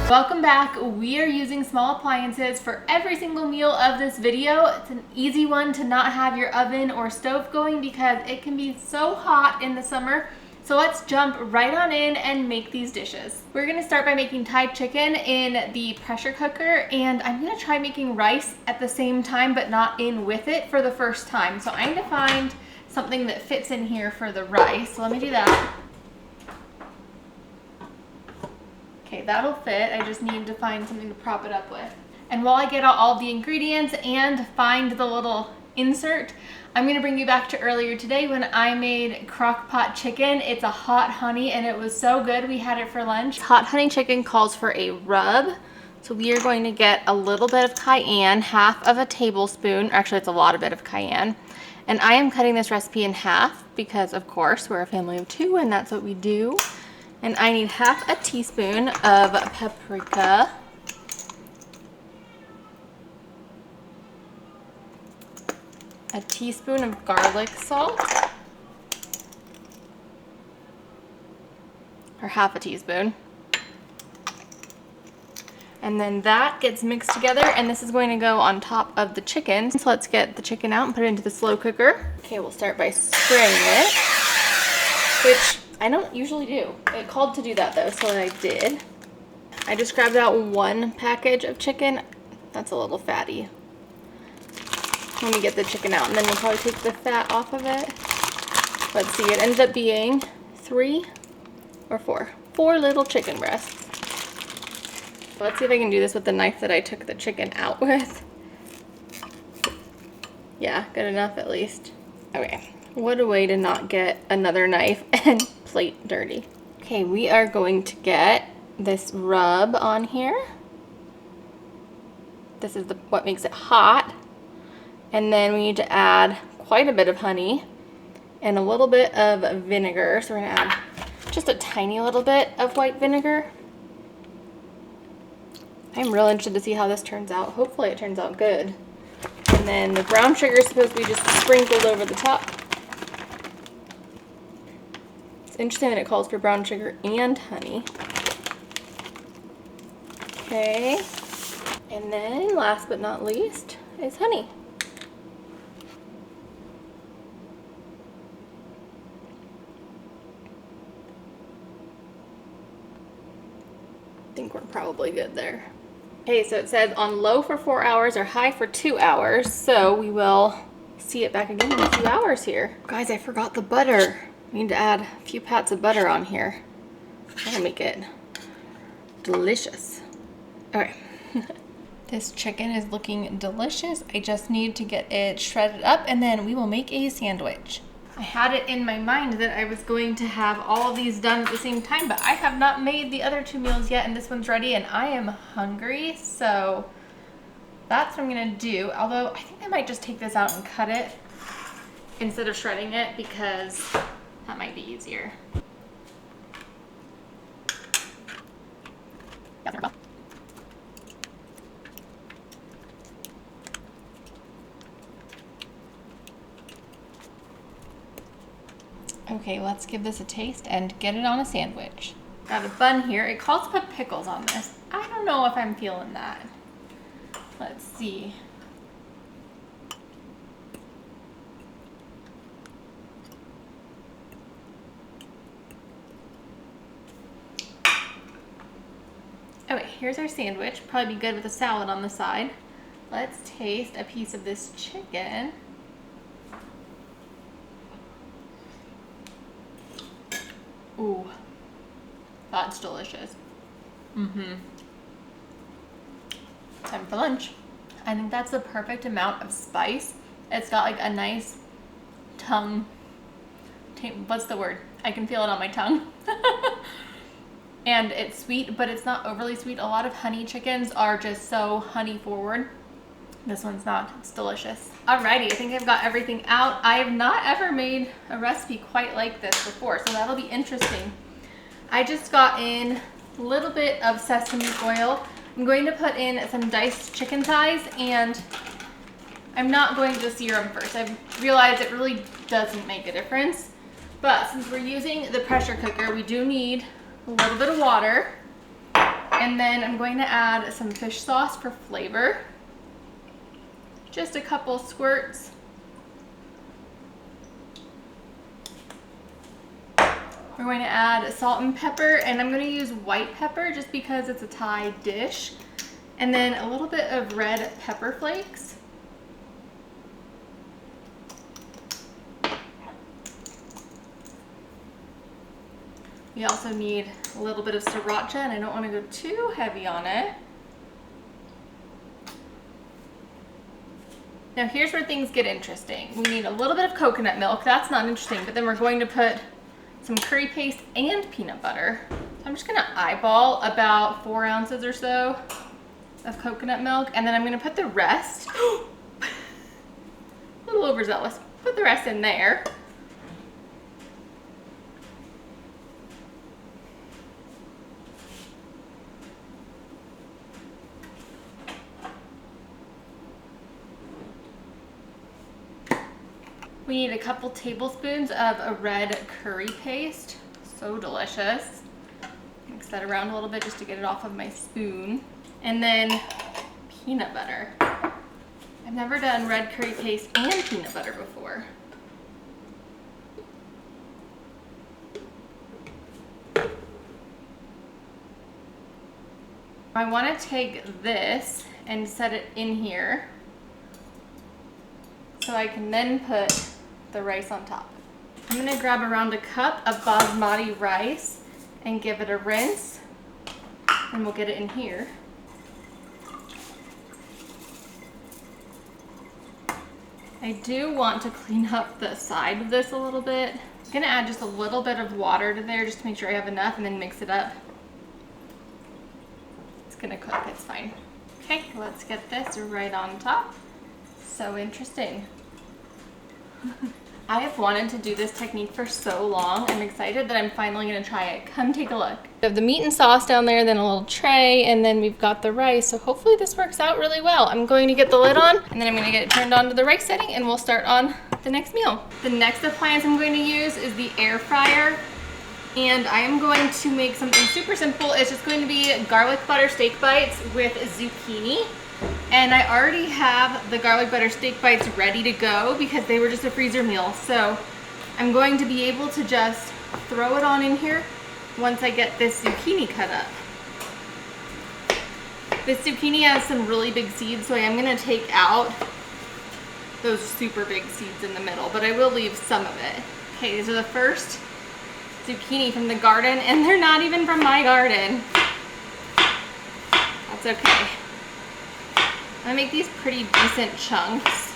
Welcome back. We are using small appliances for every single meal of this video. It's an easy one to not have your oven or stove going because it can be so hot in the summer. So let's jump right on in and make these dishes. We're gonna start by making Thai chicken in the pressure cooker, and I'm gonna try making rice at the same time but not in with it for the first time. So I'm gonna find something that fits in here for the rice. So let me do that. Okay, that'll fit. I just need to find something to prop it up with. And while I get out all the ingredients and find the little insert, I'm gonna bring you back to earlier today when I made crock pot chicken. It's a hot honey and it was so good. We had it for lunch. Hot honey chicken calls for a rub. So we are going to get a little bit of cayenne, half of a tablespoon. Actually, it's a lot of bit of cayenne. And I am cutting this recipe in half because of course we're a family of 2 and that's what we do. And I need half a teaspoon of paprika, a teaspoon of garlic salt, or half a teaspoon. And then that gets mixed together, and this is going to go on top of the chicken. So let's get the chicken out and put it into the slow cooker. Okay, we'll start by spraying it, which I don't usually do. It called to do that though, so I did. I just grabbed out 1 package of chicken. That's a little fatty. Let me get the chicken out and then we'll probably take the fat off of it. Let's see, it ended up being 3 or 4. 4 little chicken breasts. Let's see if I can do this with the knife that I took the chicken out with. Yeah, good enough at least. Okay, what a way to not get another knife and plate dirty. Okay, we are going to get this rub on here. This is what makes it hot. And then we need to add quite a bit of honey and a little bit of vinegar. So we're gonna add just a tiny little bit of white vinegar. I'm real interested to see how this turns out. Hopefully it turns out good. And then the brown sugar is supposed to be just sprinkled over the top. It's interesting that it calls for brown sugar and honey. Okay. And then last but not least is honey. I think we're probably good there. Okay, so it says on low for 4 hours or high for 2 hours. So we will see it back again in a few hours here. Guys, I forgot the butter. We need to add a few pats of butter on here. That'll make it delicious. Okay. This chicken is looking delicious. I just need to get it shredded up and then we will make a sandwich. I had it in my mind that I was going to have all of these done at the same time, but I have not made the other 2 meals yet and this one's ready and I am hungry, so that's what I'm gonna do. Although I think I might just take this out and cut it instead of shredding it because that might be easier. Okay, let's give this a taste and get it on a sandwich. Got a bun here. It calls to put pickles on this. I don't know if I'm feeling that. Let's see. Okay, here's our sandwich. Probably be good with a salad on the side. Let's taste a piece of this chicken. Ooh, that's delicious. Time for lunch. I think that's the perfect amount of spice. It's got like a nice tongue. What's the word? I can feel it on my tongue. And it's sweet, but it's not overly sweet. A lot of honey chickens are just so honey forward. This one's not. It's delicious. Alrighty, I think I've got everything out. I have not ever made a recipe quite like this before, so that'll be interesting. I just got in a little bit of sesame oil. I'm going to put in some diced chicken thighs, and I'm not going to sear them first. I've realized it really doesn't make a difference. But since we're using the pressure cooker, we do need a little bit of water. And then I'm going to add some fish sauce for flavor. Just a couple squirts. We're going to add salt and pepper, and I'm going to use white pepper just because it's a Thai dish. And then a little bit of red pepper flakes. We also need a little bit of sriracha, and I don't want to go too heavy on it. Now here's where things get interesting. We need a little bit of coconut milk. That's not interesting, but then we're going to put some curry paste and peanut butter. So I'm just gonna eyeball about 4 ounces or so of coconut milk, and then I'm gonna put the rest, a little overzealous, put the rest in there. We need a couple tablespoons of a red curry paste. So delicious. Mix that around a little bit just to get it off of my spoon. And then peanut butter. I've never done red curry paste and peanut butter before. I want to take this and set it in here so I can then put the rice on top. I'm gonna grab around a cup of basmati rice and give it a rinse, and we'll get it in here. I do want to clean up the side of this a little bit. I'm gonna add just a little bit of water to there just to make sure I have enough, and then mix it up. It's gonna cook, it's fine. Okay, let's get this right on top. So interesting. I have wanted to do this technique for so long. I'm excited that I'm finally gonna try it. Come take a look. We have the meat and sauce down there, then a little tray, and then we've got the rice. So hopefully this works out really well. I'm going to get the lid on, and then I'm gonna get it turned on to the rice setting, and we'll start on the next meal. The next appliance I'm going to use is the air fryer. And I am going to make something super simple. It's just going to be garlic butter steak bites with zucchini. And I already have the garlic butter steak bites ready to go because they were just a freezer meal. So I'm going to be able to just throw it on in here once I get this zucchini cut up. This zucchini has some really big seeds, so I am gonna take out those super big seeds in the middle, but I will leave some of it. Okay, these are the first zucchini from the garden, and they're not even from my garden. That's okay. I'm gonna make these pretty decent chunks.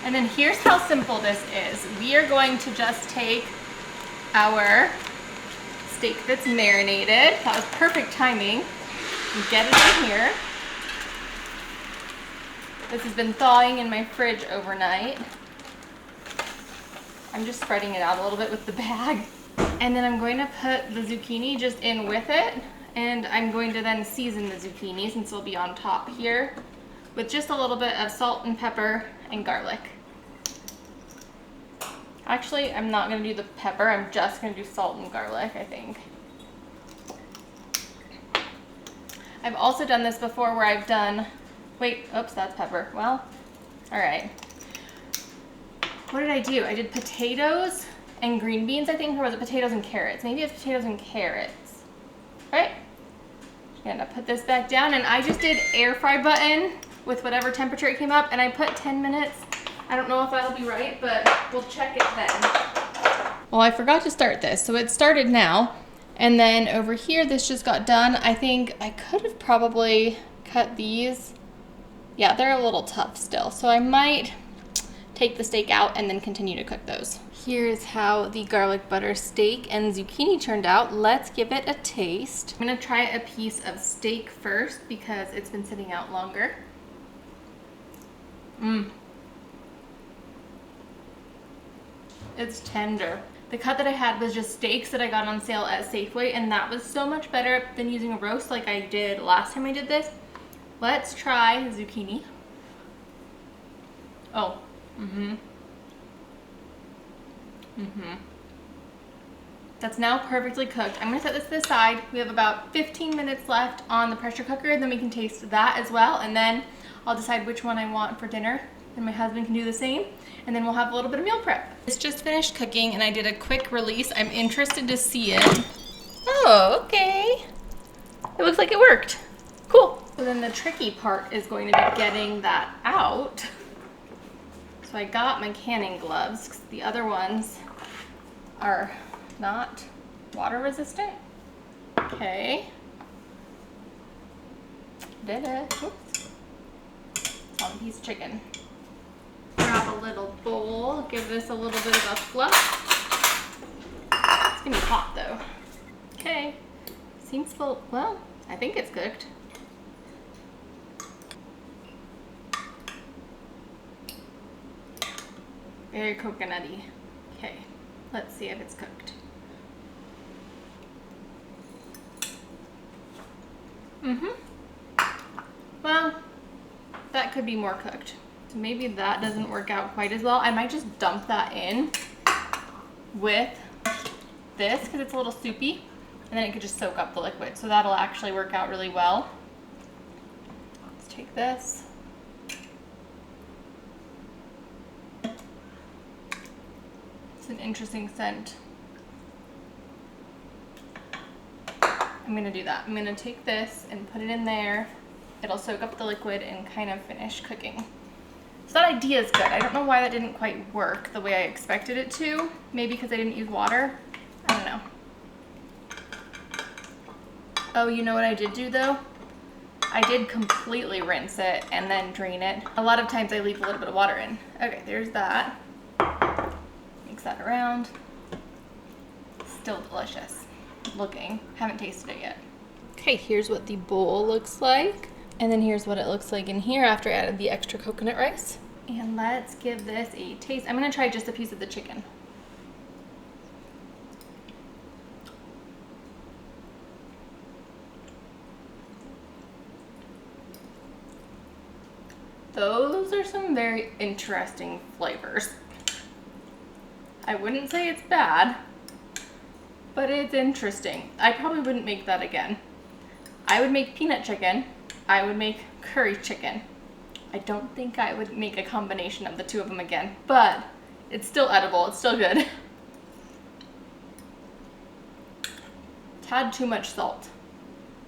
And then here's how simple this is. We are going to just take our steak that's marinated. That was perfect timing. Get it in here. This has been thawing in my fridge overnight. I'm just spreading it out a little bit with the bag. And then I'm going to put the zucchini just in with it. And I'm going to then season the zucchini, since it'll be on top here, with just a little bit of salt and pepper and garlic. Actually, I'm not gonna do the pepper. I'm just gonna do salt and garlic, I think. I've also done this before where I've done, wait, oops, that's pepper. Well, all right. What did I do? I did potatoes and green beans, I think, or was it potatoes and carrots? Maybe it's potatoes and carrots, right? I'm gonna put this back down, and I just did air fry button with whatever temperature it came up, and I put 10 minutes. I don't know if that'll be right, but we'll check it then. Well, I forgot to start this, so it started now. And then over here, this just got done. I think I could have probably cut these. Yeah, they're a little tough still, so I might take the steak out and then continue to cook those. Here's how the garlic butter steak and zucchini turned out. Let's give it a taste. I'm gonna try a piece of steak first because it's been sitting out longer. It's tender. The cut that I had was just steaks that I got on sale at Safeway, and that was so much better than using a roast like I did last time I did this. Let's try zucchini. Oh, That's now perfectly cooked. I'm gonna set this to the side. We have about 15 minutes left on the pressure cooker, then we can taste that as well, and then I'll decide which one I want for dinner, and my husband can do the same, and then we'll have a little bit of meal prep. It's just finished cooking, and I did a quick release. I'm interested to see it. Oh, okay. It looks like it worked. Cool. So then the tricky part is going to be getting that out. So I got my canning gloves, 'cause the other ones are not water resistant. Okay. Did it. Oops. It's on a piece of chicken. Grab a little bowl, give this a little bit of a fluff. It's gonna be hot though. Okay. Seems full. Well, I think it's cooked. Very coconutty. Okay, let's see if it's cooked. Well, that could be more cooked. So maybe that doesn't work out quite as well. I might just dump that in with this because it's a little soupy, and then it could just soak up the liquid. So that'll actually work out really well. Let's take this. It's an interesting scent. I'm gonna do that. I'm gonna take this and put it in there. It'll soak up the liquid and kind of finish cooking. So that idea is good. I don't know why that didn't quite work the way I expected it to. Maybe because I didn't use water. I don't know. Oh, you know what I did do though? I did completely rinse it and then drain it. A lot of times I leave a little bit of water in. Okay, there's that. Mix that around. Still delicious looking. Haven't tasted it yet. Okay, here's what the bowl looks like. And then here's what it looks like in here after I added the extra coconut rice. And let's give this a taste. I'm gonna try just a piece of the chicken. Those are some very interesting flavors. I wouldn't say it's bad, but it's interesting. I probably wouldn't make that again. I would make peanut chicken. I would make curry chicken. I don't think I would make a combination of the two of them again, but it's still edible. It's still good. It's had too much salt.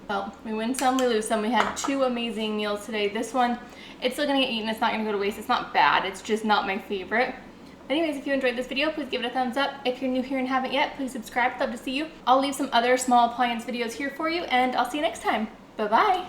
Well, we win some, we lose some. We had two amazing meals today. This one, it's still gonna get eaten. It's not gonna go to waste. It's not bad. It's just not my favorite. Anyways, if you enjoyed this video, please give it a thumbs up. If you're new here and haven't yet, please subscribe. Love to see you. I'll leave some other small appliance videos here for you, and I'll see you next time. Bye-bye.